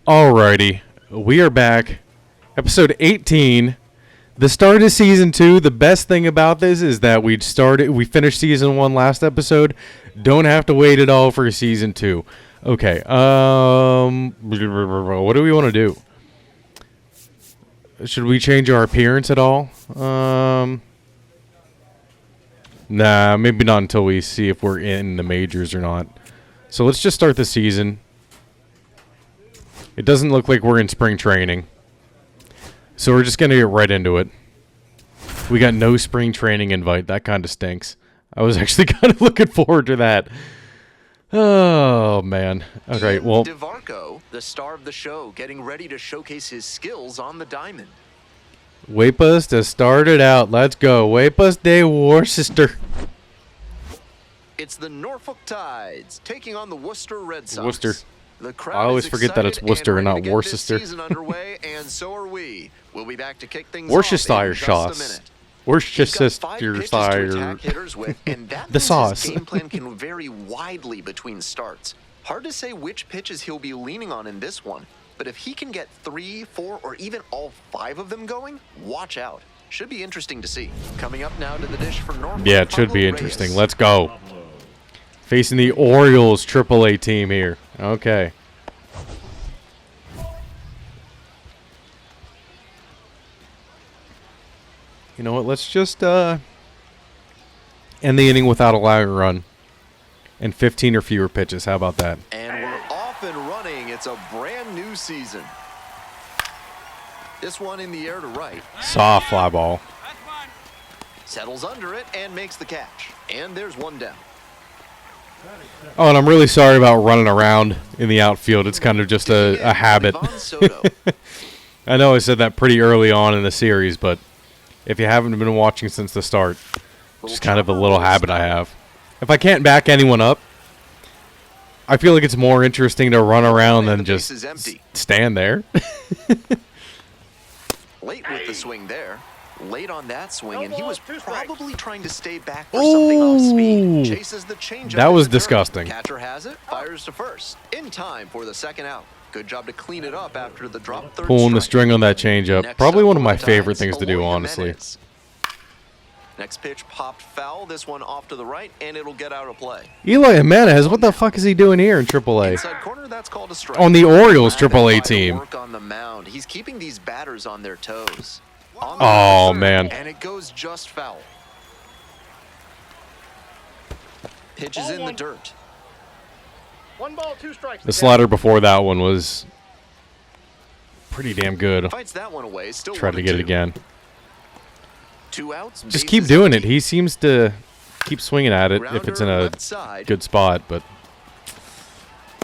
Alrighty, we are back. Episode 18. The start of season 2. The best thing about this is that we finished season 1 last episode. Don't have to wait at all for season 2. Okay. What do we want to do? Should we change our appearance at all? Nah, maybe not until we see if we're in the majors or not. So let's just start the season. It doesn't look like we're in spring training. So we're just going to get right into it. We got no spring training invite. That kind of stinks. I was actually kind of looking forward to that. Oh, man. Okay, well. DeVarco, the star of the show, getting ready to showcase his skills on the diamond. Wapus to start it out. Let's go. Wapus de Worcester. It's the Norfolk Tides taking on the Worcester Red Sox. Worcester. The crowd I always forget that it's Worcester and not Worcester. Season underway, and so are we. We'll be back to kick things Worcestershire off in sauce. just a minute. Worcestershire. The sauce. His game plan can vary widely between starts. Hard to say which pitches he'll be leaning on in this one, but if he can get 3, 4, or even all 5 of them going, watch out. Should be interesting to see. Coming up now to the dish for Norfolk. Yeah, it should be interesting. Let's go. Facing the Orioles AAA team here. Okay. You know what? Let's just end the inning without allowing a run. And 15 or fewer pitches. How about that? And we're off and running. It's a brand new season. This one in the air to right. Soft fly ball. Settles under it and makes the catch. And there's one down. Oh, and I'm really sorry about running around in the outfield. It's kind of just a habit. I know I said that pretty early on in the series, but if you haven't been watching since the start, just kind of a little habit I have. If I can't back anyone up, I feel like it's more interesting to run around than just stand there. Late with the swing there. Late on that swing, and he was probably trying to stay back for something off speed. Chases the changeup. That was disgusting. Catcher has it, fires to first. In time for the second out. Good job to clean it up after the drop third. Pulling the string on that changeup. Probably one of my favorite things to do, honestly. Next pitch popped foul. This one off to the right, and it'll get out of play. Eli Jimenez, what the fuck is he doing here in AAA? Inside corner, that's called a strike. On the Orioles AAA team. Work on the mound. He's keeping these batters on their toes. Oh, man. And it goes just foul. Pitch is in the dirt. 1 ball, 2 strikes. The slider before that one was pretty damn good. Fights that one away. Still tried to get it again. 2 outs. Just keep doing it. He seems to keep swinging at it if it's in a good spot, but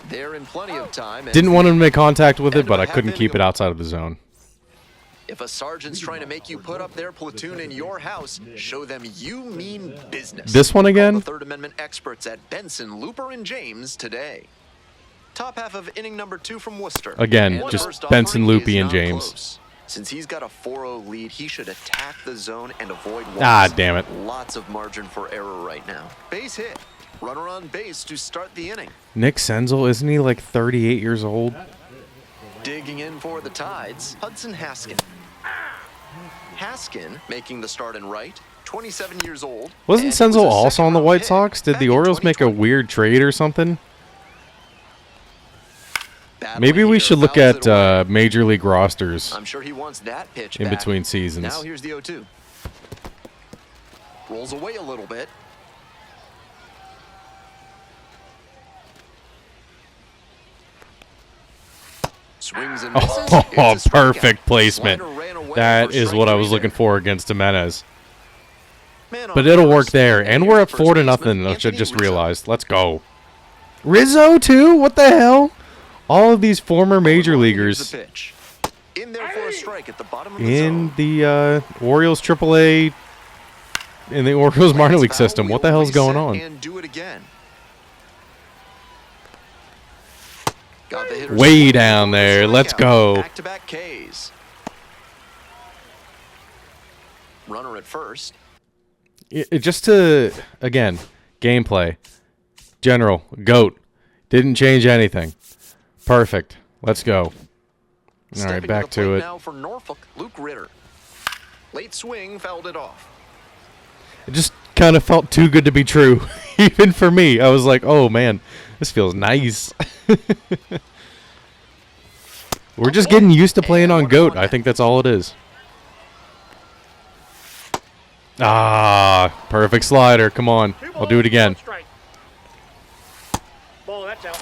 they're in plenty of time. Didn't want him to make contact with it, but I couldn't keep it outside of the zone. If a sergeant's trying to make you put up their platoon in your house, show them you mean business. This one again? Call the Third Amendment experts at Benson, Looper, and James today. Top half of inning number 2 from Worcester. Again, just Benson, Loopy, and James. Close. Since he's got a 4-0 lead, he should attack the zone and avoid walks. Ah, damn it. Lots of margin for error right now. Base hit. Runner on base to start the inning. Nick Senzel, isn't he like 38 years old? Digging in for the Tides, Hudson Haskin. Haskin making the start in right, 27 years old. Wasn't Senzel also on the White Sox? Did the Orioles make a weird trade or something? Maybe we should look at Major League rosters. I'm sure he wants that pitch in between seasons. Now here's the 0-2. Rolls away a little bit. Swings and misses. Oh, perfect placement. That is what I was looking for against Jimenez. But it'll work there. And we're up 4-0, I just realized. Let's go. Rizzo, too? What the hell? All of these former major leaguers in there for a strike at the bottom of the in zone. the Orioles AAA, in the Orioles minor league system. What the hell's going on? And do it again. Way down there. Let's go. Back-to-back Ks. Runner at first. Just to, again, gameplay. General, GOAT. Didn't change anything. Perfect. Let's go. All right, Stepping back the to plate it. now for Norfolk, Luke Ritter. Late swing fouled it off. It just kind of felt too good to be true, even for me. I was like, oh man, this feels nice. We're just getting used to playing on GOAT. I think that's all it is. Ah, perfect slider. Come on. I'll do it again. Ball, that's out.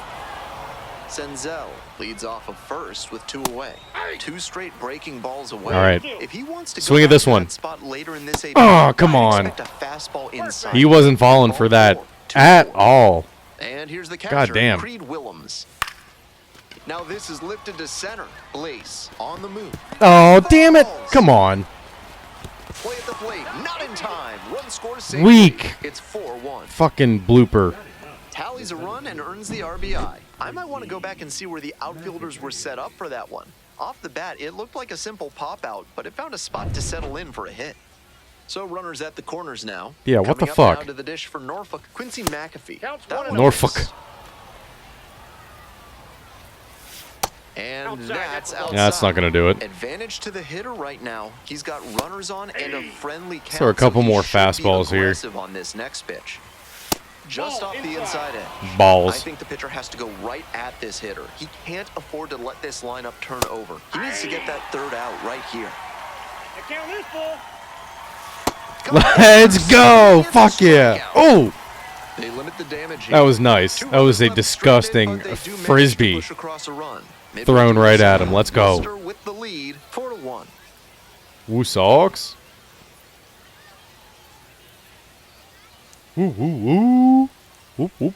Senzel leads off of first with 2 away. 2 straight breaking balls away. All right. If he wants to Swing go at this back to one. that spot later in this Oh, come on. expect a fastball inside. He wasn't falling for that at all. And here's the catcher, God damn. Creed Willems. Now this is lifted to center. Blaze on the move. Oh, damn it. Come on. Play at the plate, not in time. Run scores safely. Weak. It's 4-1. Fucking blooper. Tallies a run and earns the RBI. I might want to go back and see where the outfielders were set up for that one. Off the bat, it looked like a simple pop-out, but it found a spot to settle in for a hit. So runners at the corners now. Yeah, what the Coming up fuck? now to the dish for Norfolk, Quincy McAfee. Counts That 1 one Norfolk. is- And Outside, that's that's a ball. outside. Yeah, that's not going to do it. Advantage to the hitter right now. He's got runners on and a friendly count. So a couple so he more should be fastballs here. aggressive on this next pitch. Just Ball off the inside edge. I Balls. think the pitcher has to go right at this hitter. He can't afford to let this lineup turn over. He needs to get that 3rd out right here. The count is full. Let's go. Fuck yeah. Oh, They limit the damage here. that was nice. Two That was a runners left disgusting stranded, but they do manage to frisbee push across a run. Midway thrown through right the at him. second, Let's go. Worcester with the lead, 4-1. Woo socks. Woo woo woo. Whoop whoop.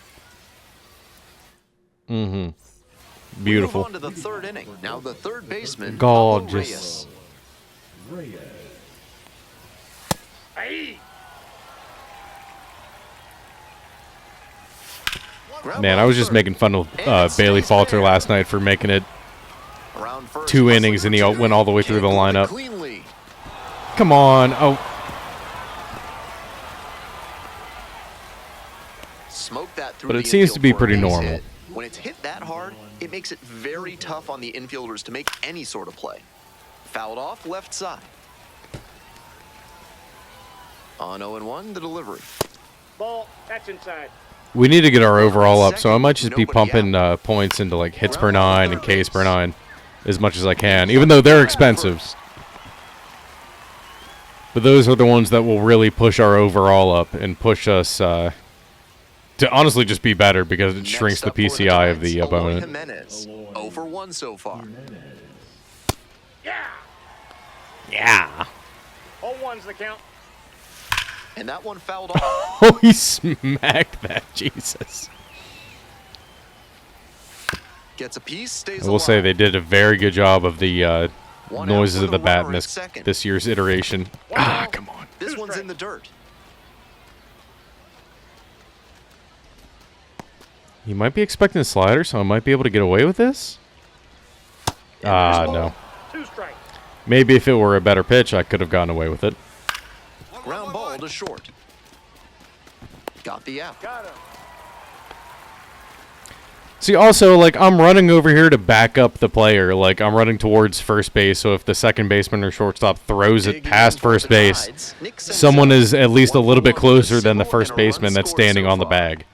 Mm-hmm. Beautiful. Move on to the 3rd inning. Now the 3rd baseman, Gorgeous. Pablo Reyes. Hey. Ground Man, ball I was just third. making fun of And it Bailey stays Falter there. last night for making it Around first, 2 hustling innings and he for 2. went all the way through the Can't lineup. go cleanly. Come on. Oh, Smoke that through But it the seems to infield be for a pretty base normal. hit. When it's hit that hard, it makes it very tough on the infielders to make any sort of play. Fouled off left side. On 0-1, the delivery. Ball, that's inside. we need to get our overall up, so I might just be pumping points into like hits per 9 and Ks per 9 as much as I can, even though they're expensive. But those are the ones that will really push our overall up and push us to honestly just be better because it shrinks the Next up for PCI of the Giants, Eloy opponent. Jimenez, 0-1 so far. Yeah. Yeah. 0-1's the count. And that one fouled off. Oh, he smacked that. Jesus. Gets a piece, stays I will say alive. they did a very good job of the One noises out of with the a bat runner in at second. this year's iteration. Ah, come on. This one's in the dirt. You might be expecting a slider, so I might be able to get away with this. Ah, no. 2 strikes. Maybe if it were a better pitch, I could have gotten away with it. Ground ball to short. Got the out. Got him. See, also, like, I'm running over here to back up the player. Like, I'm running towards first base, so if the second baseman or shortstop throws it Digging past in for first the base, Tides, Nick Senzel. someone is at least a little bit 1-1 closer than the single first and a run baseman that's scored standing so on the far. bag.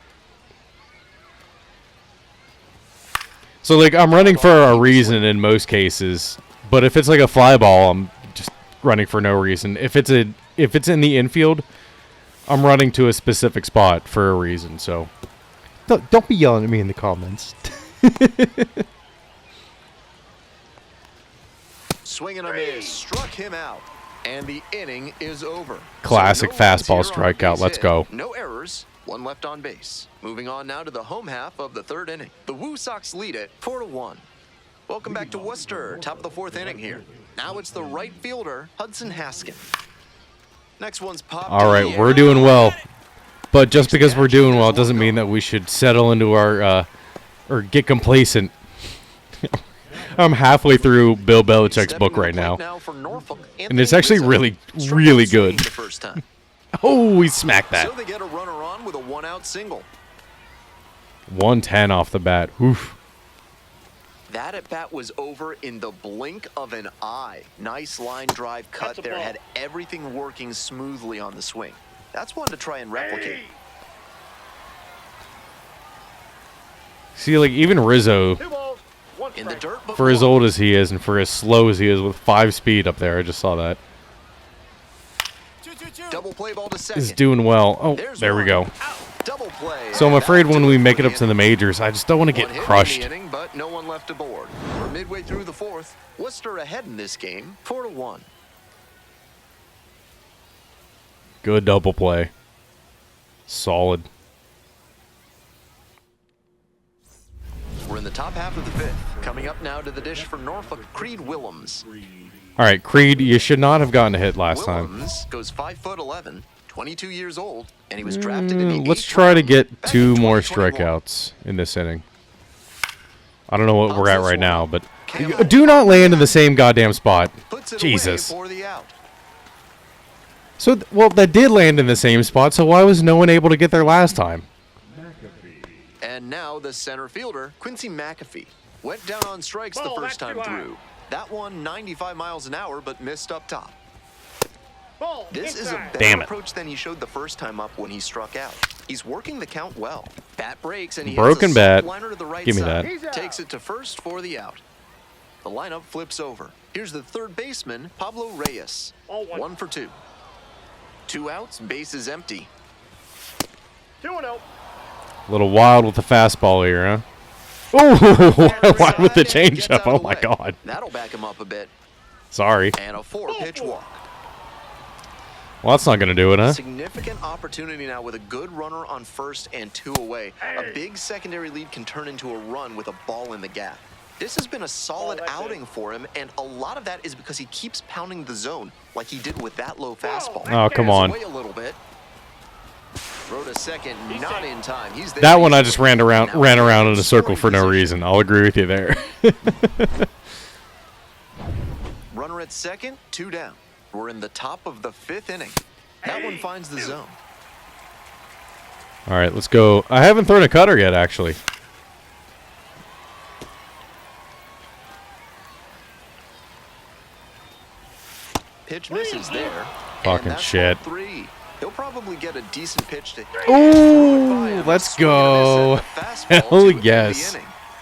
So, like, I'm running for a reason in most cases, but if it's like a fly ball, I'm just running for no reason. If it's in the infield, I'm running to a specific spot for a reason. So, don't be yelling at me in the comments. Swing and a miss. Struck him out. And the inning is over. Classic So no runs fastball here on a strikeout. base Let's hit. go. No errors. One left on base. Moving on now to the home half of the 3rd inning. The Woo Sox lead it 4-1. Welcome back to Worcester. Top of the 4th inning here. Now it's the right fielder, Hudson Haskin. Next one's popped. All right, we're doing well. But just because we're doing well doesn't mean that we should settle into our or get complacent. I'm halfway through Bill Belichick's book right now. And it's actually really, really good. The first time. Oh, we smacked that. So they get a runner on with a 1-out single. 110 off the bat. Oof. That at bat was over in the blink of an eye. Nice line drive cut That's a there. ball. Had everything working smoothly on the swing. That's one to try and replicate. Hey. See, like, even Rizzo, 2 balls, 1 In the strike. dirt, but for as one. old as he is and for as slow as he is with 5 speed up there, I just saw that, Double play ball to second. is doing well. Oh, There's there we one. go. Out. Double play. So I'm And afraid that'll when do we it make for it up to the inning. majors, I just don't want to get One hit in crushed. the inning, but no one left aboard. We're midway through the fourth. Worcester ahead in this game, 4-1. Good double play. Solid. We're in the top half of the fifth. Coming up now to the dish for Norfolk, Creed Willems. All right, Creed, you should not have gotten a hit last time. Willems goes 5'11", 22 years old, and he was drafted in the Let's 8th try to round get back 2 in more 2021. strikeouts in this inning. I don't know what we're at Pops this right one now, up. but Camo. do not land in the same goddamn spot. Puts it Jesus. away for the out. So, well, that did land in the same spot, so why was no one able to get there last time? And now the center fielder, Quincy McAfee, went down on strikes Ball, the first that's time too high. through. That one 95 miles an hour, but missed up top. Ball, This is a inside. better Damn it. approach than he showed the first time up when he struck out. He's working the count well. Bat breaks and he Broken hits a bat. soft liner to the right Give me side. that. He's out. Takes it to first for the out. The lineup flips over. Here's the third baseman, Pablo Reyes. All one. 1 for 2. 2 outs, bases empty. 2-0. A little wild with the fastball here, huh? Oh, why with the Side and gets changeup? out Oh of the my way. God. That'll back him up a bit. Sorry. And a 4-pitch walk. Well, that's not going to do it, huh? Significant opportunity now with a good runner on first and 2 away. A big secondary lead can turn into a run with a ball in the gap. This has been a solid that's it. outing for him, and a lot of that is because he keeps pounding the zone like he did with that low fastball. Oh, come on. Away a little bit. Throw to second, not in time. He's there. That one I just ran Now around in a circle for no scoring reason. I'll agree with you there. Runner at second, 2 down. We're in the top of the 5th inning. That one finds the zone. All right, let's go. I haven't thrown a cutter yet, actually. Pitch misses there. Fucking And that's shit. ball 3. He'll probably get a decent pitch to Ooh, let's go. Hell yes.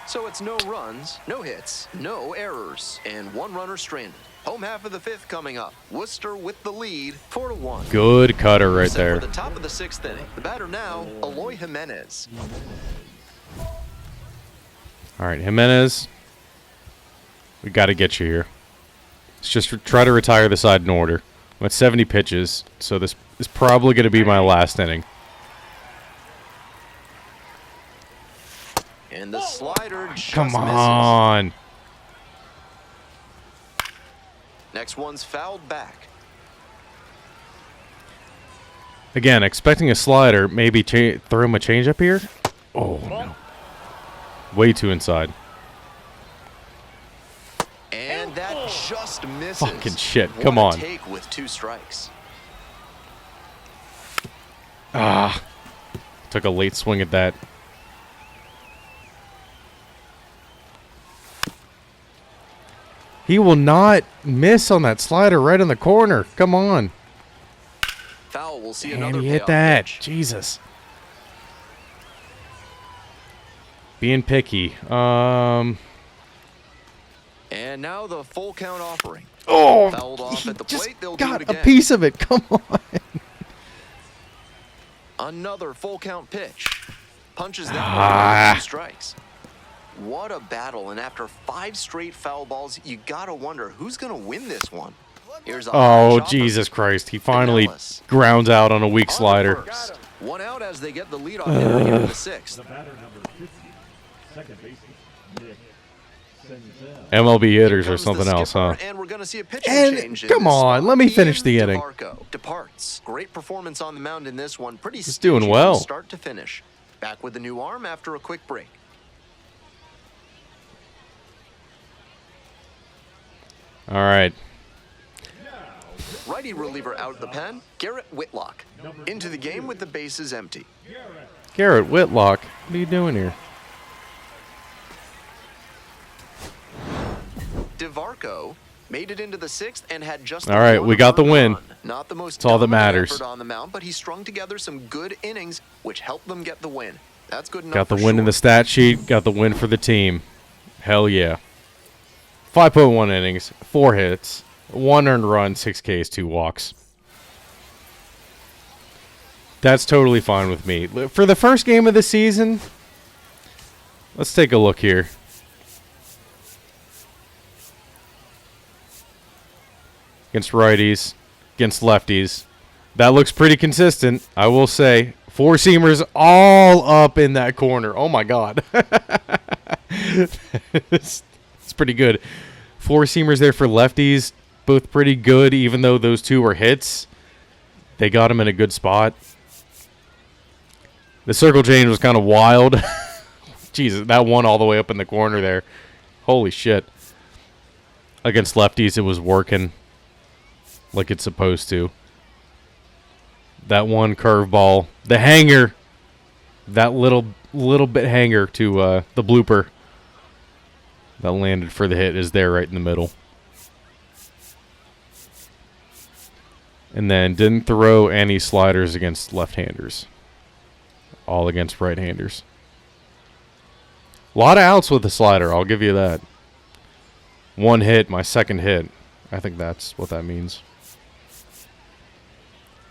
So it's no runs, no hits, no errors, and 1 runner stranded. Home half of the 5th coming up. Worcester with the lead, 4-1. Good cutter right Set there. for the top of the 6th inning. The batter now, Eloy Jimenez. All right, Jimenez. We got to get you here. Let's just try to retire the side in order. I'm at 70 pitches, so this is probably going to be my last inning. And the slider just Come misses. on. Next one's fouled back. Again, expecting a slider, maybe throw him a changeup here. Oh, no. Way too inside. And that just misses. Fucking shit. What Come a on. take with 2 strikes. Ah. Took a late swing at that. He will not miss on that slider right in the corner. Come on. Foul. We'll see And another he hit payoff that. pitch. Jesus. Being picky. And now the full count offering. Oh, Fouled off he at the just plate. They'll do got it a again. piece of it. Come on. Another full count pitch. Punches that Ah. one with 2 strikes. What a battle. And after 5 straight foul balls, you got to wonder who's going to win this one. Here's a high Oh, chopper. Jesus Christ. He finally Pinellas. grounds out on a weak On slider. first. 1 out as they get the lead off hitter here in the 6th. MLB hitters Here or comes something the else, huh? skipper, And we're going to see a pitching And change in come this on, spot. let me finish Ian the inning. DeMarco departs. Great performance on the mound in this one. Pretty He's doing stingy well. from start to finish. Back with a new arm after a quick break. All right. Righty reliever out of the pen, Garrett Whitlock. Into the game with the bases empty. Garrett Whitlock, what are you doing here? DeVarco made it into the 6th and had just All right, we got the win. Not the most That's all that dominant matters. effort on the mound, but he strung together some good innings, which helped them get the win. That's good enough. Got the for win sure. in the stat sheet. Got the win for the team. Hell yeah. 5.1 innings, 4 hits, 1 earned run, 6 Ks, 2 walks. That's totally fine with me. For the first game of the season, let's take a look here. Against righties, against lefties. That looks pretty consistent, I will say. 4-seamers all up in that corner. Oh, my God. It's pretty good. 4-seamers there for lefties. Both pretty good, even though those 2 were hits. They got him in a good spot. The circle change was kind of wild. Jesus, that one all the way up in the corner there. Holy shit. Against lefties, it was working like it's supposed to. That one curveball. The hanger. That little bit hanger to the blooper that landed for the hit is there right in the middle. And then didn't throw any sliders against left-handers. All against right-handers. A lot of outs with the slider, I'll give you that. 1 hit, my second hit. I think that's what that means.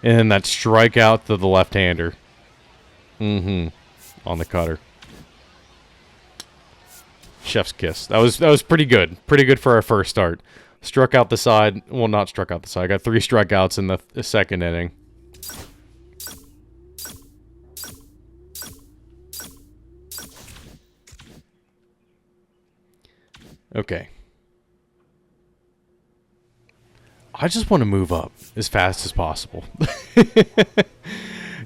And that strikeout to the left-hander. On the cutter. Chef's kiss. That was pretty good. Pretty good for our first start. Struck out the side. Well, not struck out the side. I got 3 strikeouts in the second inning. Okay. I just want to move up as fast as possible.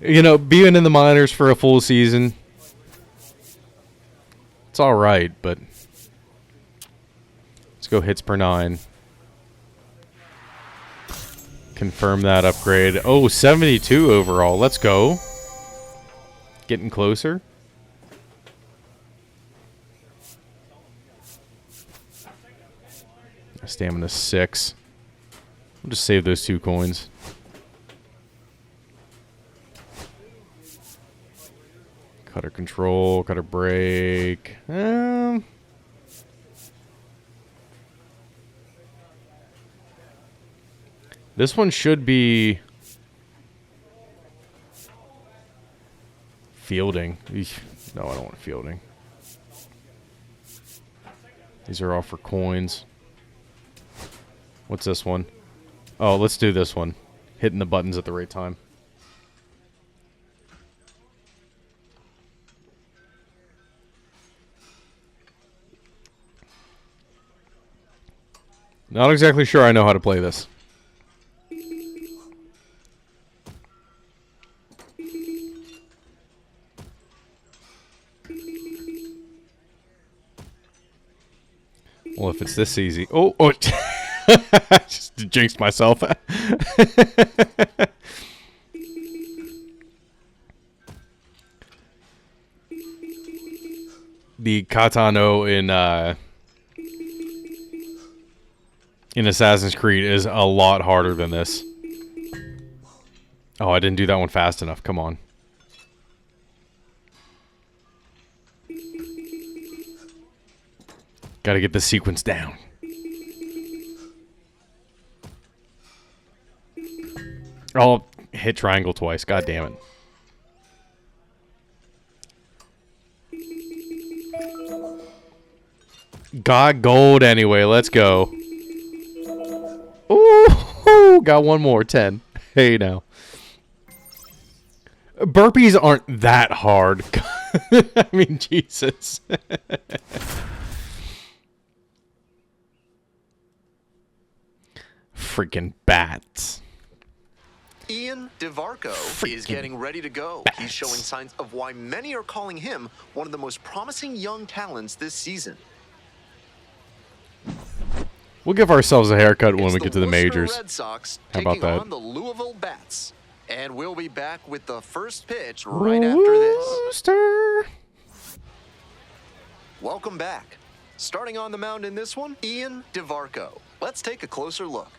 You know, being in the minors for a full season, it's all right, but let's go hits per 9. Confirm that upgrade. Oh, 72 overall. Let's go. Getting closer. Stamina 6. I'll just save those 2 coins. Cutter control, cutter break. This one should be fielding. Eesh. No, I don't want fielding. These are all for coins. What's this one? Oh, let's do this one. Hitting the buttons at the right time. Not exactly sure I know how to play this. Well, if it's this easy. Oh. Just jinxed myself. The Katano in Assassin's Creed is a lot harder than this. Oh, I didn't do that one fast enough. Come on. Got to get the sequence down. Oh, hit triangle twice. God damn it. Got gold anyway. Let's go. Ooh, got one more. 10. Hey, now. Burpees aren't that hard. I mean, Jesus. Freaking bats. Ian DeVarco is getting ready to go. Bats. He's showing signs of why many are calling him one of the most promising young talents this season. We'll give ourselves a haircut when It's we get to the Worcester majors. Red Sox How about taking that? on the Louisville Bats. And we'll be back with the first pitch right after this. Rooster. Welcome back. Starting on the mound in this one, Ian DeVarco. Let's take a closer look.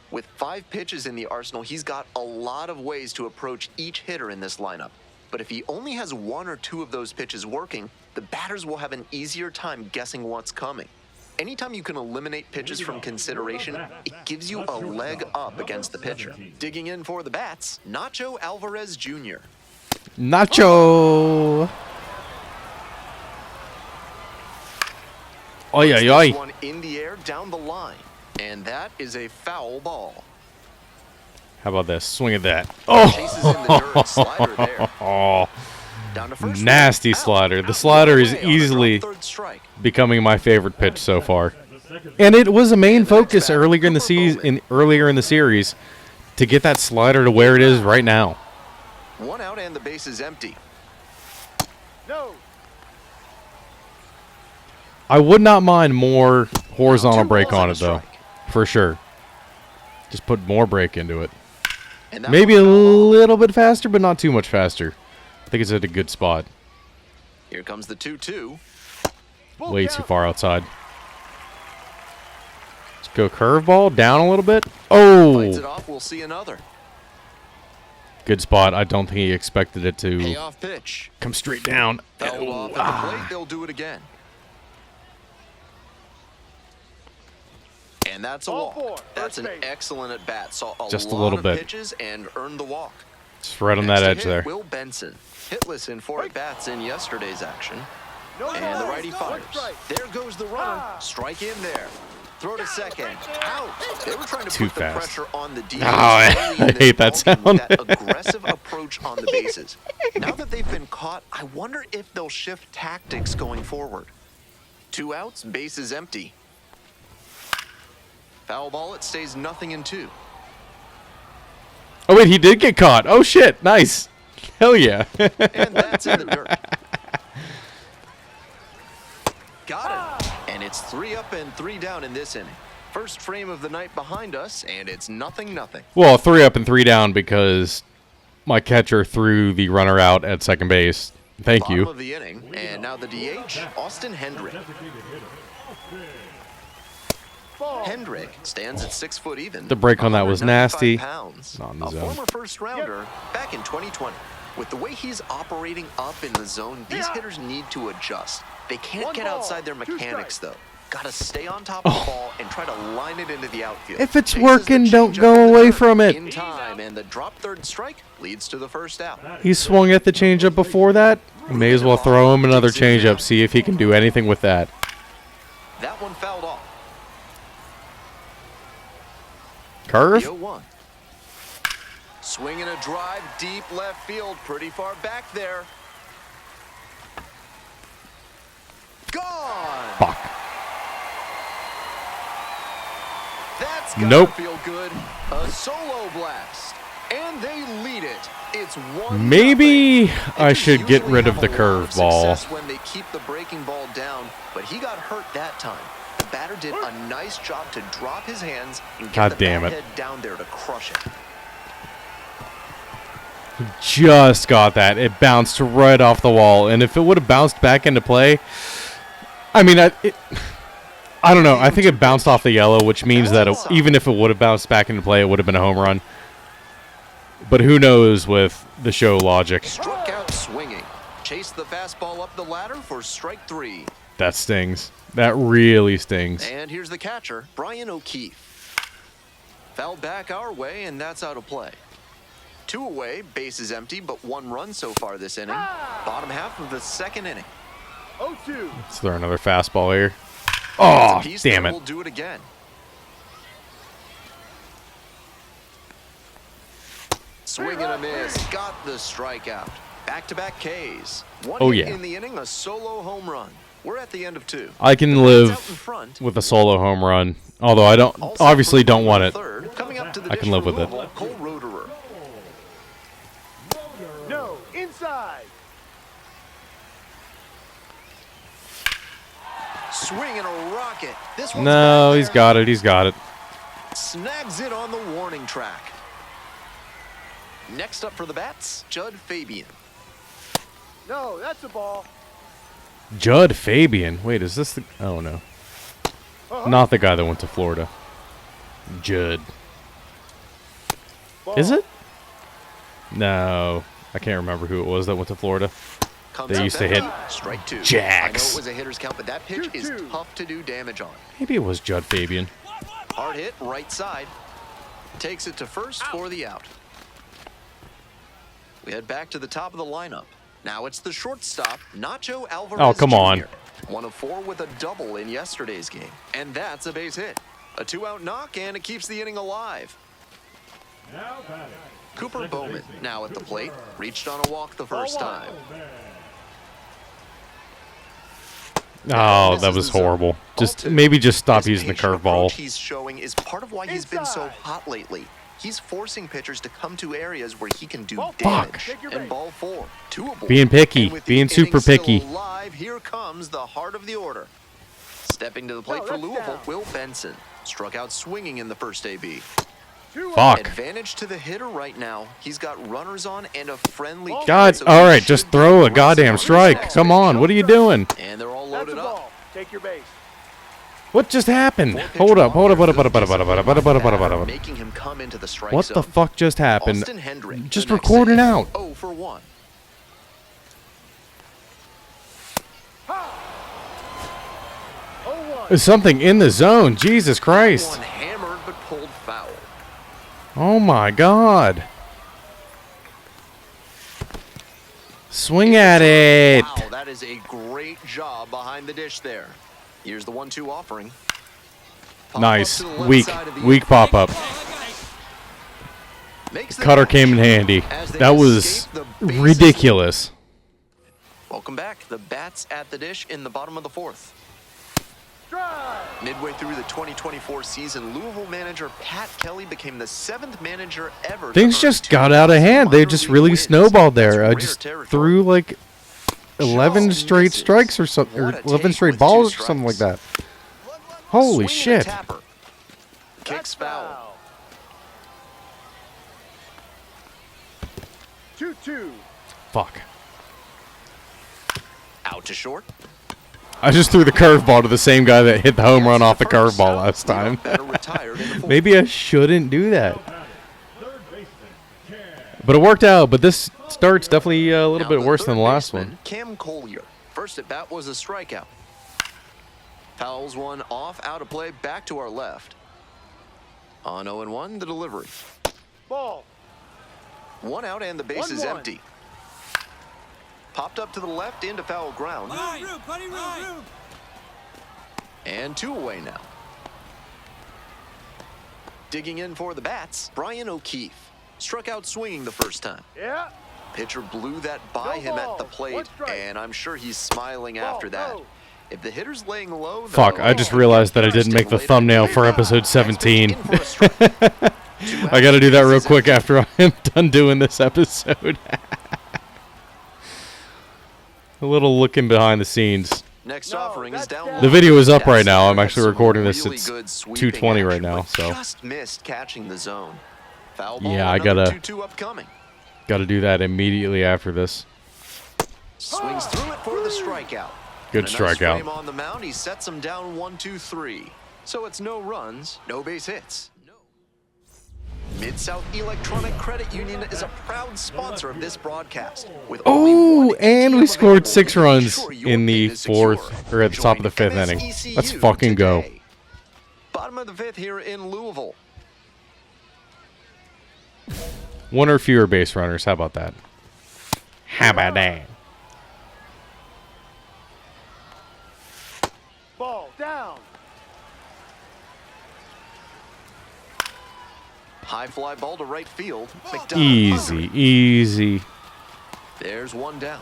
With 5 pitches in the arsenal, he's got a lot of ways to approach each hitter in this lineup. But if he only has 1 or 2 of those pitches working, the batters will have an easier time guessing what's coming. Anytime you can eliminate pitches from consideration, it gives you a leg up against the pitcher. Digging in for the bats, Nacho Alvarez Jr. Nacho. Oi, oi, This oi. one in the air down the line, and that is a foul ball. How about this? Swing at that. Chases in the dirt, slider there. Oh, Down to first. nasty Out. slider. The slider is Away on the easily drop third strike. becoming my favorite pitch so far. And it was a main focus earlier in the season, earlier in the series, to get that slider to where it is right now. 1 out and the base is empty. No. I would not mind more horizontal 2 break balls on and it, a though. strike. For sure. Just put more break into it. And that Maybe a one foul ball. little bit faster, but not too much faster. I think it's at a good spot. Here comes the 2-2. Full Way count. too far outside. Let's go curveball down a little bit. Oh, Fights it off. We'll see another. good spot. I don't think he expected it to Payoff pitch. come straight down. Fouled off at the plate. They'll do it again. And that's a Ball walk. 4, That's first an base. excellent at bat. Saw a Just a lot little of bit. pitches and earned the walk. Just right on Next that to edge hit, there. Will Benson. Hitless in 4 at bats in yesterday's action. No And the balls, righty no fires. strike. There goes the runner. Strike in there. Throw to second. Out. They were trying to Too put the fast. pressure on the D. Oh, I hate that sound. With that aggressive approach on the bases. Now that they've been caught, I wonder if they'll shift tactics going forward. 2 outs, base is empty. Foul ball, it stays 0-2. Oh, wait, he did get caught. Oh, shit. Nice. Hell yeah. And that's in the dirt. Got it. And it's 3 up and 3 down in this inning. First frame of the night behind us, and it's 0-0. Well, 3 up and 3 down because my catcher threw the runner out at second base. Thank Bottom you. of the inning, and now the DH, Austin Hendrick. Ball. Hendrick stands at 6 foot even. The break on that was 195 nasty. Pounds. Not in the A zone. former first rounder back in 2020. With the way he's operating up in the zone, these hitters need to adjust. They can't 1 get ball, outside their 2 mechanics, strikes. though. Got to stay on top of the ball and try to line it into the outfield. If it's Chases working, the don't changeup go in the away dirt from it. In time, and the drop third strike leads to the first out. He swung at the changeup before that. May as well throw him another changeup, see if he can do anything with that. That one fouled off. Curve? 0-1. Swinging a drive deep left field, pretty far back there. Gone. Fuck. That's gotta Nope. feel good. A solo blast, and they lead it. It's 1-0. Maybe I Hitters should get usually rid of have the a lot of curveball. success when they keep the breaking ball down, but he got hurt that time. The batter did a nice job to drop his hands and get God the damn bat it. head down there to crush it. Just got that. It bounced right off the wall. And if it would have bounced back into play, I mean, I don't know. I think it bounced off the yellow, which means that even if it would have bounced back into play, it would have been a home run. But who knows with the show logic. Struck out swinging. Chased the fastball up the ladder for strike 3. That stings. That really stings. And here's the catcher, Brian O'Keefe. Fouled back our way, and that's out of play. 2 away, base is empty, but 1 run so far this inning. Bottom half of the second inning. 0-2. Let's throw another fastball here. It's Oh, a piece damn that it. will do it again. Swing and a miss. Got the strikeout. Back-to-back Ks. One Oh, hit yeah. in the inning, a solo home run. We're at the end of 2. I can It's out in live front. with a solo home run. Although I don't, Also obviously for don't want it. third, coming up to the I can dish live for with it. Louisville, Cole Roederer. No. Inside. Swing and a rocket. This one's No, back he's there. got it. He's got it. Snags it on the warning track. Next up for the bats, Judd Fabian. No, that's a ball. Judd Fabian. Wait, is this the... Oh, no. Not the guy that went to Florida. Judd. Ball. Is it? No. I can't remember who it was that went to Florida. Comes They up used to empty. hit Strike two. jacks. I know it was a hitter's count, but that pitch is 2-2. tough to do damage on. Maybe it was Judd Fabian. Hard hit, right side. Takes it to first for the out. We head back to the top of the lineup. Now it's the shortstop, Nacho Alvarez Oh, come on. Jr. 1 of 4 with a double in yesterday's game. And that's a base hit. A 2-out knock, and it keeps the inning alive. Cooper Bowman now at the plate. Reached on a walk the first time. Oh, that was horrible. Just maybe just stop This using the patient approach curveball. he's showing is part of why he's been so Inside. hot lately. He's forcing pitchers to come to areas where he can do Ball damage. Take your And base. ball 4, 2 aboard. Being picky, And with the being super inning still picky. alive, here comes the heart of the order. Stepping to the plate No, for that's Louisville, down. Will Benson. Struck out swinging in the first AB. 2 Fuck. Advantage to the hitter right now. He's got runners on and a friendly God, count, God, so all he right, should just be throw a resting goddamn on his strike. next Come pitch. on, what are you doing? And they're all That's loaded a up. ball. Take your base. What just happened? 4-pitch Hold up, hold up, walk, hold up, good hold up, hold up, discipline hold up, by hold up, hold up, batter, hold up. making him come into the strike What the zone. fuck just happened? Austin Hendrick, Just the next record it hitter. out. 0 for 1. There's something in the zone. Jesus Christ. One hammered but pulled foul. Oh my God. Swing at it. Wow, that is a great job behind the dish there. Here's the 1-2 offering. Pop up Nice. to the left Weak. side of the Weak pop up. Makes the Cutter catch came in handy. as they That was escape the bases. ridiculous. Welcome back. The bats at the dish in the bottom of the 4th. Drive. Midway through the 2024 season, Louisville manager Pat Kelly became the 7th manager ever. to Things earn just 2 got out of hand. They minor just league really wins. snowballed there. I That's just rare territory. threw like 11 Just straight misses. strikes or something, or What a 11 take straight with balls 2 or something like strikes. that. Holy Swing and a shit. tapper. Kicks That's foul. 2-2. Fuck. Out to short. I just threw the curveball to the same guy that hit the home run off the curveball last time. Better retired in the 4th. Maybe I shouldn't do that. But it worked out. But this start's definitely a little Now bit worse third than the last baseman, one. Cam Collier. First at bat was a strikeout. Fouls one off, out of play, back to our left. On 0-1, the delivery. Ball. 1 out and the base is 1-1. empty. Popped up to the left into foul ground. And 2 away now. Digging in for the bats, Brian O'Keefe. Struck out swinging the first time. Yeah. Pitcher blew that by No him at the ball. plate, 1 strike. and I'm sure he's smiling Ball, after that. no. If the hitter's laying low, Fuck, though, I just realized that I didn't make the thumbnail for episode 17. I gotta do that real quick after I'm done doing this episode. A little looking behind the scenes. Next No, offering is that's down. down. low. The video is up right now. I'm That's actually some recording this really at good sweeping 2:20 right action, now, but so just missed catching the zone. Foul ball. Yeah, I another gotta- 2-2 upcoming. gotta do that immediately after this. Swings through it for the strikeout. Good And a nice strikeout. frame on the mound. He sets him down 1-2-3. So it's no runs, no base hits. Mid-South Electronic Credit Union is a proud sponsor of this broadcast. With only Oh, one and we ATM scored available 6 to runs ensure your in the pin is secure. 4th, or at the top of the 5th Join inning. MSECU Let's fucking go. today. Bottom of the 5th here in Louisville. 1 or fewer base runners. How about that? How about that? Ball. Down. High fly ball to right field. McDonough Easy, easy. There's 1 down.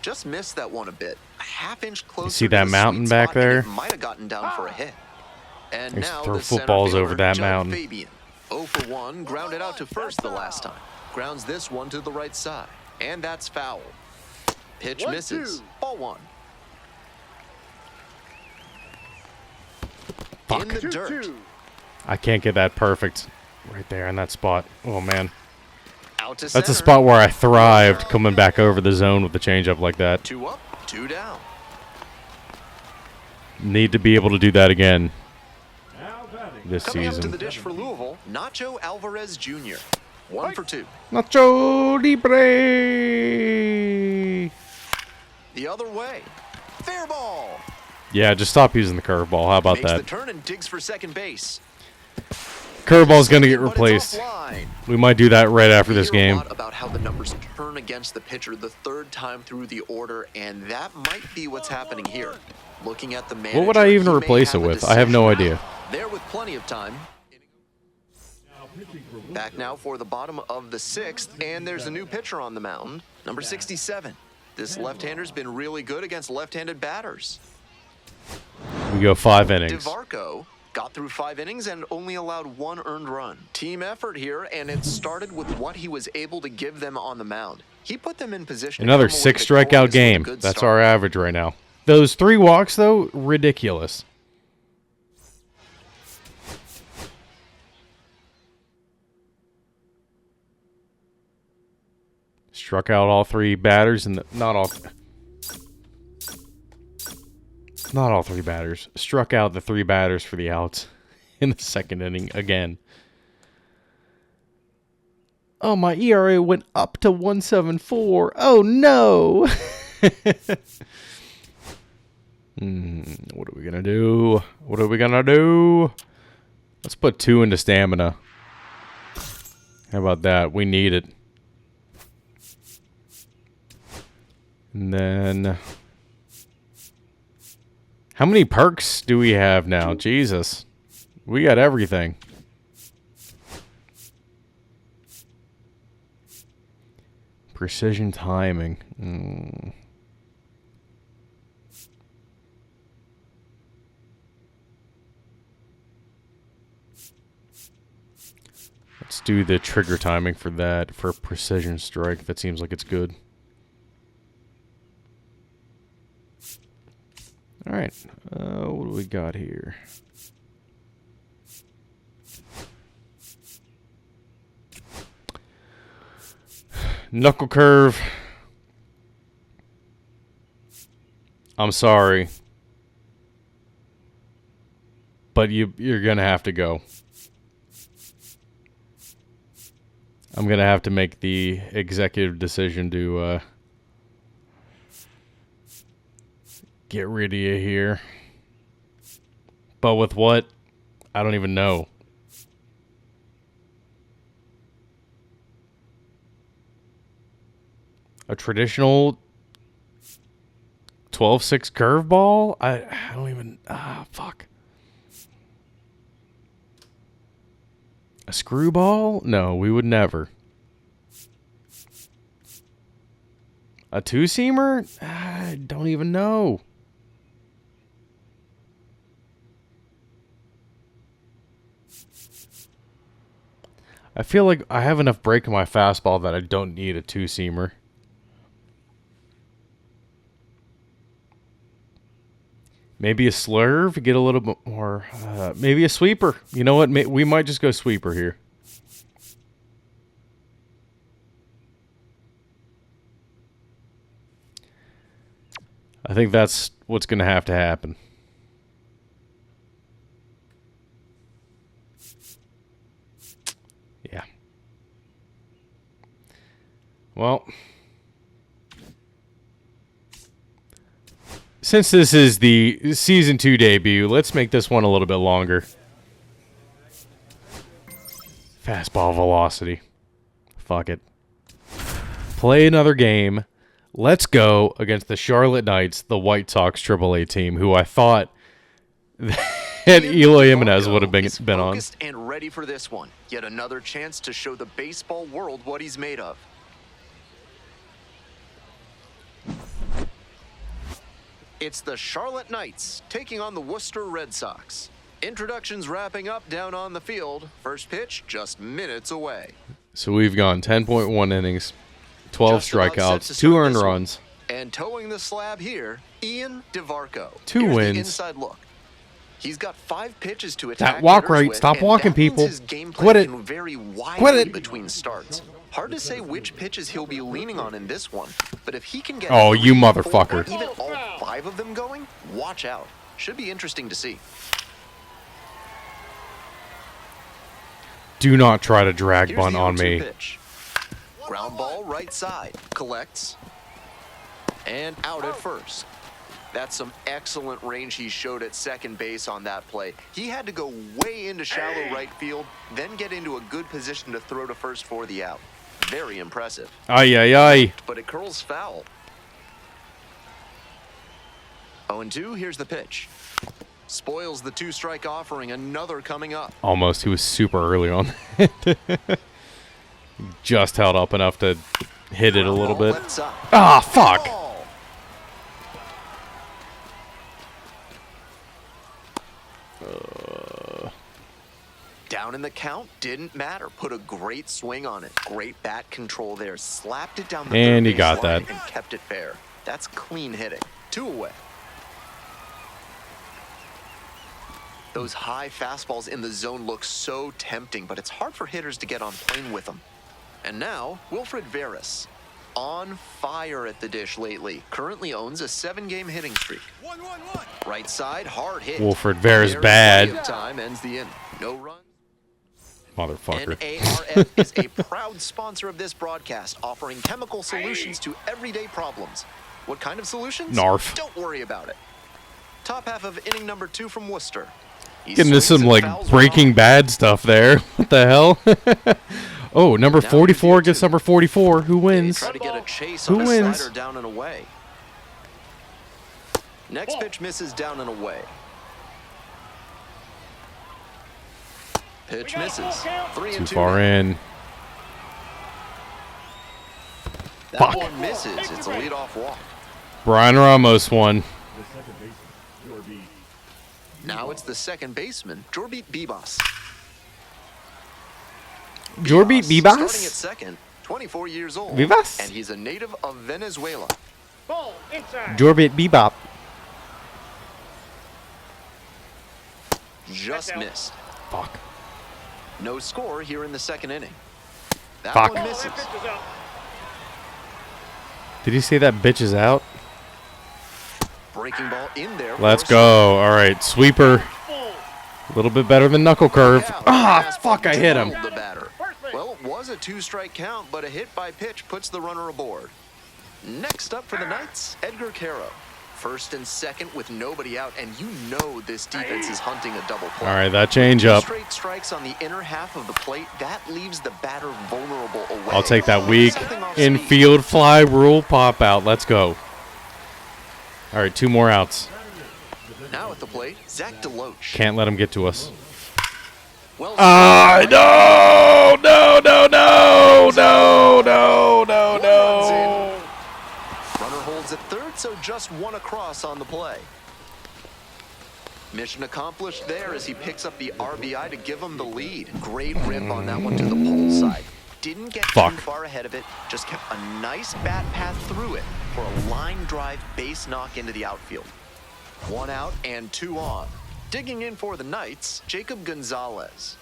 Just missed that one a bit. A half-inch closer. see to that the mountain sweet back spot, and there? it might have gotten down for a hit. And Used to now throw the center footballs over fielder, that Judd mountain. Fabian. 0 for 1, grounded out to first the last time. Grounds this one to the right side, and that's foul. Pitch 1-2. misses. Ball 1. Fuck. In the dirt. 2-2. I can't get that perfect right there in that spot. Oh, man. Out to That's a center. spot where I thrived coming back over the zone with the changeup like that. 2 up, 2 down. Need to be able to do that again this Coming up to season. the dish for Louisville, Nacho Alvarez Jr. 1 for 2. Nacho Libre! The other way. Fair ball. Yeah, just stop using the curveball. How about Makes the that? turn and digs for second base. Curveball's going to get But it's replaced. offline. We might do that right after We this hear a game. lot about how the numbers turn against the pitcher the third time through the order, and that might be what's happening here. Looking at the manager, What would I even he may replace it have a with? I have no decision. idea. There with plenty of time. Back now for the bottom of the 6th, and there's a new pitcher on the mound, number 67. This left-hander's been really good against left-handed batters. We go 5 innings. DeVarco got through 5 innings and only allowed 1 earned run. Team effort here, and it started with what he was able to give them on the mound. He put them in position. Another to come away 6 strikeout victorious with a game. good That's start. our average right now. Those 3 walks, though, ridiculous. Struck out all 3 batters, and not all 3 batters. Struck out the 3 batters for the outs in the 2nd inning again. Oh, my ERA went up to 1.74. Oh no! What are we gonna do? What are we gonna do? Let's put 2 into stamina. How about that? We need it. And then, how many perks do we have now? Jesus, we got everything. Precision timing. Let's do the trigger timing for that, for precision strike. That seems like it's good. All right, what do we got here? Knuckle curve. I'm sorry, but you're gonna have to go. I'm gonna have to make the executive decision to get rid of you here. But with what? I don't even know. A traditional 12-6 curveball? I don't even... fuck. A screwball? No, we would never. A two-seamer? I don't even know. I feel like I have enough break in my fastball that I don't need a two-seamer. Maybe a slurve, get a little bit more. Maybe a sweeper. You know what? We might just go sweeper here. I think that's what's going to happen. Yeah. Well, since this is the Season 2 debut, let's make this one a little bit longer. Fastball velocity. Fuck it. Play another game. Let's go against the Charlotte Knights, the White Sox AAA team, who I thought that Eloy Jimenez would have been on. Focused and ready for this one. Yet another chance to show the baseball world what he's made of. It's the Charlotte Knights taking on the Worcester Red Sox. Introductions wrapping up down on the field. First pitch just minutes away. So we've gone 10.1 innings, 12 Just about set strikeouts, to 2 start earned this one. runs. And towing the slab here, Ian DeVarco. 2 Here's wins. The inside look. He's got 5 pitches to attack. That walk hitters rate. with, Stop and walking, that means people. his game Quit plan it. can vary widely Quit it. between starts. Hard to say which pitches he'll be leaning on in this one, but if he can get Oh, you 3, 4, or motherfucker. even all 5 of them going, watch out. Should be interesting to see. Do not try to drag Here's bunt the on 0-2 me. pitch. Ground ball right side. Collects. And out at first. That's some excellent range he showed at second base on that play. He had to go way into shallow right field, then get into a good position to throw to first for the out. Very impressive. Ay, ay, ay. But it curls foul. 0-2, here's the pitch. Spoils the 2-strike offering, another coming up. Almost. He was super early on. Just held up enough to hit it a little bit. Left side. Ah, fuck. Ball. Down in the count, didn't matter. Put a great swing on it. Great bat control there. Slapped it down the And third he got baseline that. and kept it fair. That's clean hitting. 2 away. Those high fastballs in the zone look so tempting, but it's hard for hitters to get on plane with them. And now, Wilfred Veras. On fire at the dish lately. Currently owns a 7-game hitting streak. 1-1-1. Right side, hard hit. Wilfred Veras Very bad. plenty of time ends the inning. No runs. Motherfucker. NARF is a proud sponsor of this broadcast, offering chemical solutions to everyday problems. What kind of solutions? Narf. Don't worry about it. Top half of inning number 2 from Worcester. He Getting into swings some, and like, fouls Breaking one off. Bad stuff there. What the hell? Oh, number Now 44 review gets two. number 44. Who They wins? try to get a chase Who on a wins? slider down and away. Next pitch misses down and away. Pitch misses. 3-2 Too far now. in. That Fuck. one misses. It's a leadoff walk. Brian Ramos won. Now it's the second baseman, Jorbeat Bibas. Jorbeat Starting at Bibas? second, 24 years old. Vivas? And he's a native of Venezuela. Ball inside. Jorbeat Bebop. Just That's out. missed. Fuck. No score here in the second inning. That Fuck. one Ball, misses. that pitch is out. Did he say that bitch is out? Breaking ball in there. Let's for a go. All right, sweeper. Full. A little bit better than knuckle curve. strike. Ah, Fastball fuck, I hit him. drilled the batter. Well, it was a 2-strike count, but a hit by pitch puts the runner aboard. Next up for the Knights, Edgar Caro. First and second with nobody out, and you know this defense is hunting a double play. All right, that change 2 up. straight strikes on the inner half of the plate, that leaves the batter vulnerable away. I'll take that weak Something off speed. infield fly rule pop out. Let's go. All right, 2 more outs. Now at the plate, Zach Deloach. Can't let him get to us. Well, Ah, no, no, no, no, no, no, no, One no. runs in. Runner holds at third, so just one across on the play. Mission accomplished there as he picks up the RBI to give him the lead. Great rip on that one to the pole side. Didn't get Fuck. too far ahead of it, just kept a nice bat path through it for a line drive base knock into the outfield. 1 out and 2 on. Digging in for the Knights, Jacob Gonzalez.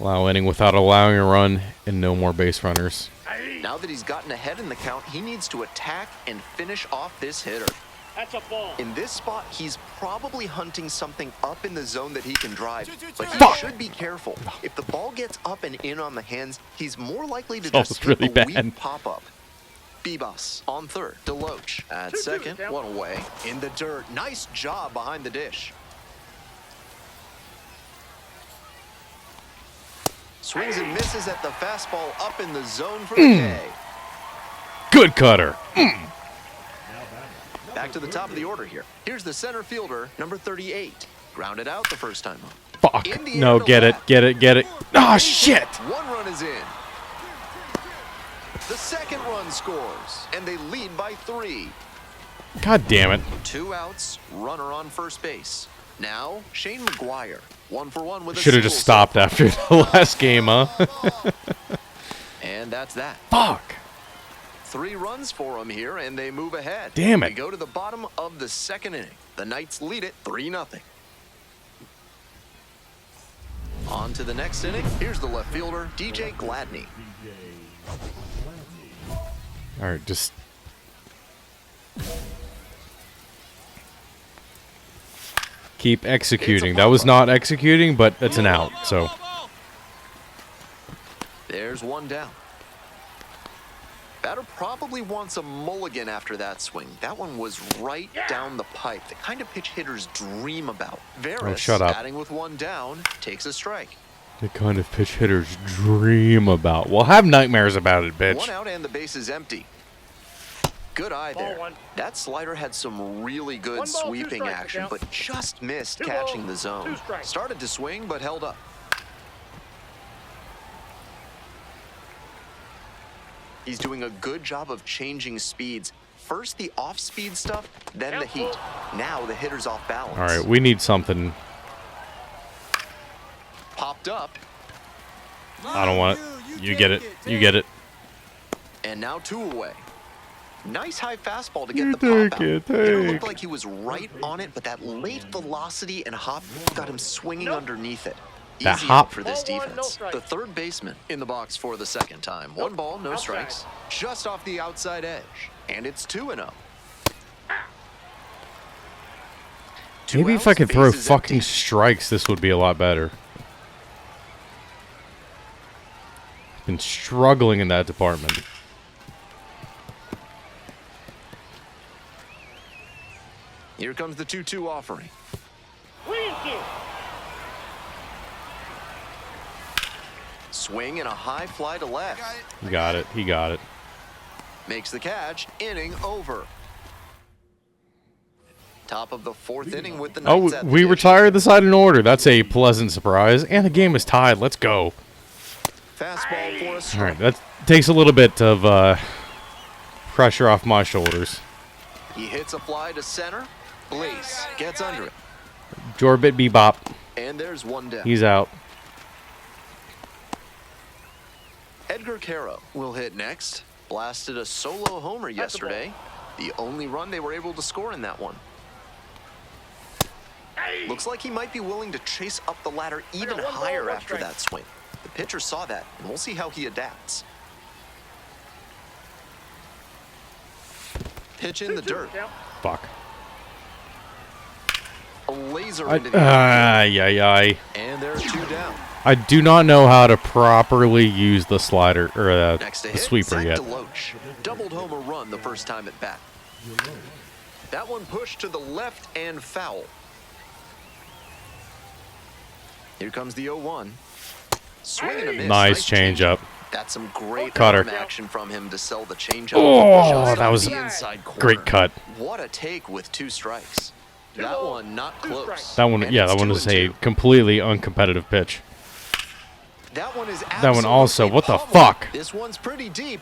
Allow inning without allowing a run and no more base runners. Now that he's gotten ahead in the count, he needs to attack and finish off this hitter. That's a ball. In this spot, he's probably hunting something up in the zone that he can drive, but he Fuck. should be careful. If the ball gets up and in on the hands, he's more likely to That just was hit really a bad. weak pop-up. Bibas on third. Deloach at 2-2 second. count. 1 away. In the dirt. Nice job behind the dish. Swings and misses at the fastball up in the zone for the day. Good cutter. Back to the top of the order here. Here's the center fielder, number 38. Grounded out the first time up. Fuck. In the No, air to get it, left. get it, get it. Ah, shit. 1 run is in. The second run scores, and they lead by 3. God damn it. 2 outs, runner on first base. Now, Shane McGuire, 1 for 1 with a Should have just single stopped after the last game, huh? And that's that. Fuck. 3 runs for him here, and they move ahead. Damn it. We go to the bottom of the second inning. The Knights lead it 3-0. On to the next inning. Here's the left fielder, DJ Gladney. All right, just keep executing. That was not executing, but it's an out. So There's one down. Batter probably wants a mulligan after that swing. That one was right down the pipe. The kind of pitch hitters dream about. Varus, shut up. batting with one down, takes a strike. the kind of pitch hitters dream about. Well, have nightmares about it, bitch. One out and the base is empty. Good eye there. That slider had some really good sweeping action, but just missed catching the zone. Started to swing, but held up. He's doing a good job of changing speeds. First the off-speed stuff, then the heat. Now the hitter's off balance. All right, we need something. Popped up. I don't want it. You get it. You get it. And now 2 away. Nice high fastball to get You the pop take out. it, It take. looked like he was right on it, but that late velocity and hop got him swinging underneath it. That Easy hop. out for this Ball one, no defense. strike. The third baseman in the box for the second time. 1 ball, no Outside. strikes. Just off the outside edge. And it's 2-0. Maybe if I could throw fucking strikes, this would be a lot better. Been struggling in that department. Here comes the 2-2 offering. 3-2. Swing and a high fly to left. He got it. He got it. Makes the catch. Inning over. Top of the 4th inning with the Knights Oh, at the we dish. retired the side in order. That's a pleasant surprise. And the game is tied. Let's go. Fastball for a All strike. right, that takes a little bit of pressure off my shoulders. He hits a fly to center. Blaze gets under it. Jorbit Bebop. And there's 1 down. He's out. Edgar Caro will hit next. Blasted a solo homer yesterday. The only run they were able to score in that one. Looks like he might be willing to chase up the ladder even one ball, higher one after strike. that swing. The pitcher saw that, and we'll see how he adapts. Pitch in the dirt. Fuck. A laser into the outfield. Ay. And there are 2 down. I do not know how to properly use the slider or Next to the hit, sweeper Zach yet. DeLoach. Doubled home a run the first time at bat. That one pushed to the left and foul. Here comes the 0-1. Swing and a miss. Nice changeup. That's some great Cutter. arm action from him to sell the changeup. Oh, Just that off was the inside corner. Great cut. What a take with 2 strikes. That one not close. That one, And yeah, it's that one 2 is and a 2. completely uncompetitive pitch. That one is That one also, absolutely what the pummeled. fuck? This one's pretty deep.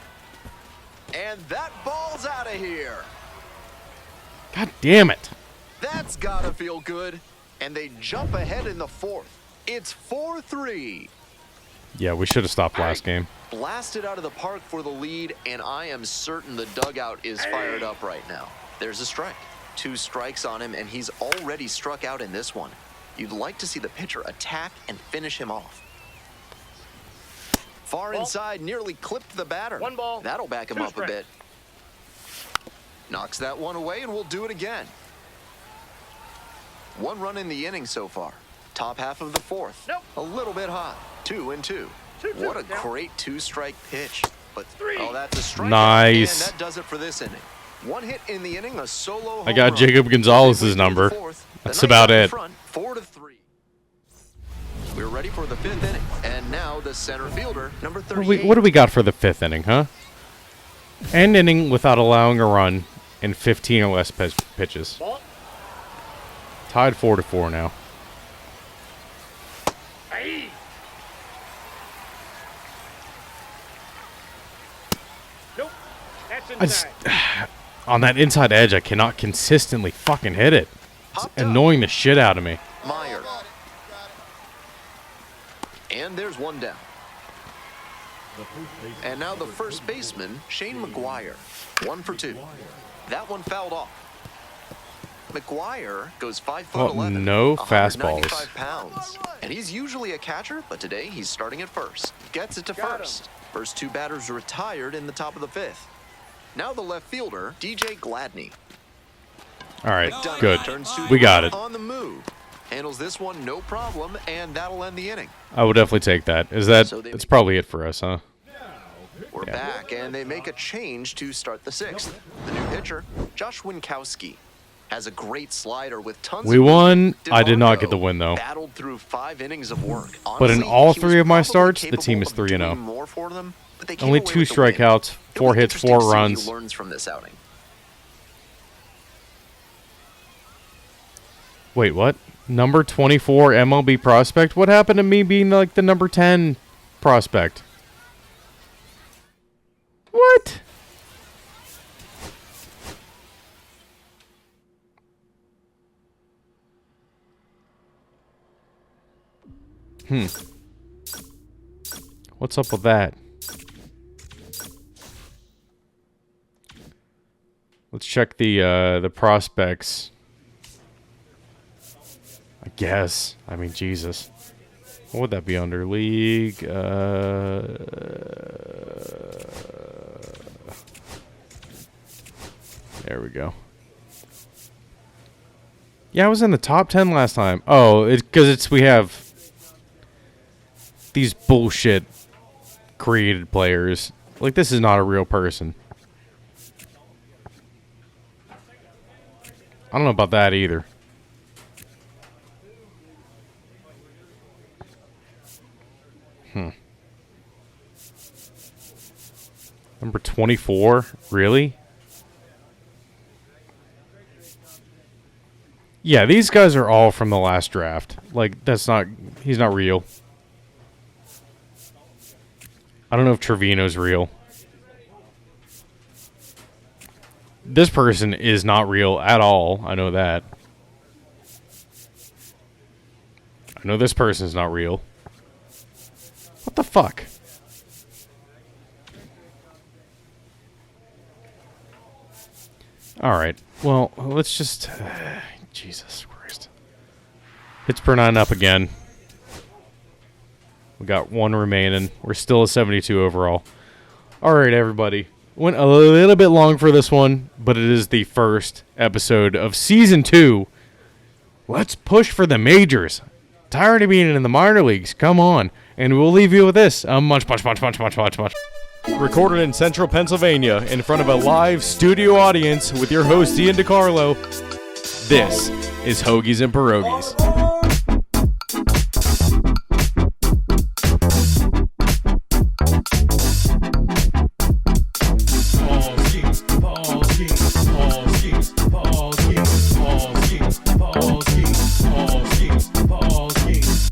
And that ball's out of here. God damn it. That's gotta feel good. And they jump ahead in the 4th. It's 4-3. Yeah, we should have stopped last game. Blasted out of the park for the lead, and I am certain the dugout is fired up right now. There's a strike. 2 strikes on him, and he's already struck out in this one. You'd like to see the pitcher attack and finish him off. Far inside, nearly clipped the batter. 1 ball. That'll back him 2 up a bit. Knocks that one away, and we'll do it again. 1 run in the inning so far. Top half of the 4th. Nope. A little bit hot. 2-2. What a great 2-strike pitch. But oh, that's a strike. Nice. And that does it for this inning. 1 hit in the inning, a solo home I got run. Jacob Gonzalez's Midway through number. the 4th, the That's Knights about out in it. Front, 4-3. We're ready for the 5th inning. And now the center fielder, number 38. What do we got for the 5th inning, huh? End inning without allowing a run in 15 or less pitches. Ball. Tied 4-4 now. Aye. Nope. That's I just, inside. on that inside edge, I cannot consistently fucking hit it. It's Popped up. annoying the shit out of me. Meyer. And there's 1 down. And now the first baseman, Shane McGuire. 1 for 2. That one fouled off. McGuire goes 5'11", Oh, no 195 fastballs. pounds. And he's usually a catcher, but today he's starting at first. Gets it to first. First two batters retired in the top of the fifth. Now the left fielder, DJ Gladney. All right, McDonough good. turns to We got it. on the move. Handles this one no problem, and that'll end the inning. I will definitely take that. Is that? So they- That's probably it for us, huh? We're back, and they make a change to start the sixth. The new pitcher, Josh Winkowski, has a great slider with tons We of won. I did not DeMarco get the win, though. Battled through 5 innings of work. But in Honestly, all he three was of my probably starts, the capable team is of 3-0. doing more for them, but they came Only away 2 with the win. strikeouts, It'll 4 be hits, interesting 4 to see what runs. he learns from this outing. Wait, what? Number 24 MLB prospect? What happened to me being like the number 10 prospect? What? What's up with that? Let's check the prospects. I guess. I mean, Jesus. What would that be under? League? There we go. Yeah, I was in the top 10 last time. Oh, because we have these bullshit created players. Like, this is not a real person. I don't know about that either. Number 24? Really? Yeah, these guys are all from the last draft. Like, that's not... He's not real. I don't know if Trevino's real. This person is not real at all. I know that. I know this person's not real. What the fuck? Alright. Well, let's just... Jesus Christ. Hits per 9 up again. We got 1 remaining. We're still a 72 overall. Alright, everybody. Went a little bit long for this one, but it is the first episode of Season 2. Let's push for the majors. Tired of being in the minor leagues. Come on. And we'll leave you with this. Much. Recorded in central Pennsylvania in front of a live studio audience with your host, Ian DiCarlo. This is Hoagies and Pierogis.